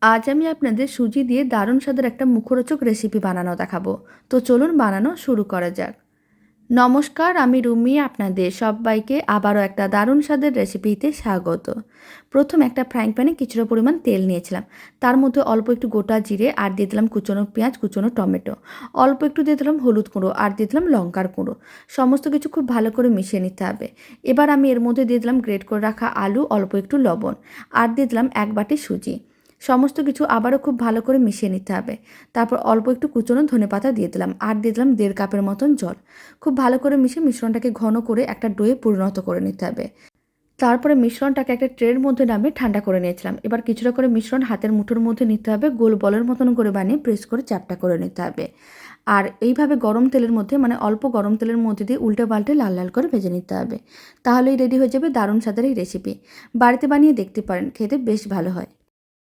আজ আমি আপনাদের সুজি দিয়ে দারুণ স্বাদের একটা মুখরোচক রেসিপি বানানো দেখাবো। তো চলুন বানানো শুরু করা যাক। নমস্কার, আমি রুমি, আপনাদের সবাইকে আবারও একটা দারুণ স্বাদের রেসিপিতে স্বাগত। প্রথম একটা ফ্রাইং প্যানে কিছুটা পরিমাণ তেল নিয়েছিলাম। তার মধ্যে অল্প একটু গোটা জিরে আর দিয়ে দিলাম কুচনো পেঁয়াজ, কুচনো টমেটো। অল্প একটু দিয়ে দিলাম হলুদ গুঁড়ো আর দিয়ে দিলাম লঙ্কার গুঁড়ো। সমস্ত কিছু খুব ভালো করে মিশিয়ে নিতে হবে। এবার আমি এর মধ্যে দিয়ে দিলাম গ্রেট করে রাখা আলু, অল্প একটু লবণ আর দিয়ে দিলাম 1 বাটি সুজি। সমস্ত কিছু আবারও খুব ভালো করে মিশিয়ে নিতে হবে। তারপর অল্প একটু কুচনো ধনেপাতা দিয়ে দিলাম আর দিয়ে দিলাম 1.5 কাপের মতন জল। খুব ভালো করে মিশিয়ে মিশ্রণটাকে ঘন করে একটা ডোয়ে পরিণত করে নিতে হবে। তারপরে মিশ্রণটাকে একটা ট্রের মধ্যে নামিয়ে ঠান্ডা করে নিয়েছিলাম। এবার কিছুটা করে মিশ্রণ হাতের মুঠোর মধ্যে নিতে হবে, গোল বলের মতন করে বানিয়ে প্রেস করে চ্যাপ্টা করে নিতে হবে। আর এইভাবে গরম তেলের মধ্যে, মানে অল্প গরম তেলের মধ্যে দিয়ে উল্টে পাল্টে লাল লাল করে ভেজে নিতে হবে। তাহলেই রেডি হয়ে যাবে দারুণ স্বাদের এই রেসিপি। বাড়িতে বানিয়ে দেখতে পারেন, খেতে বেশ ভালো হয়।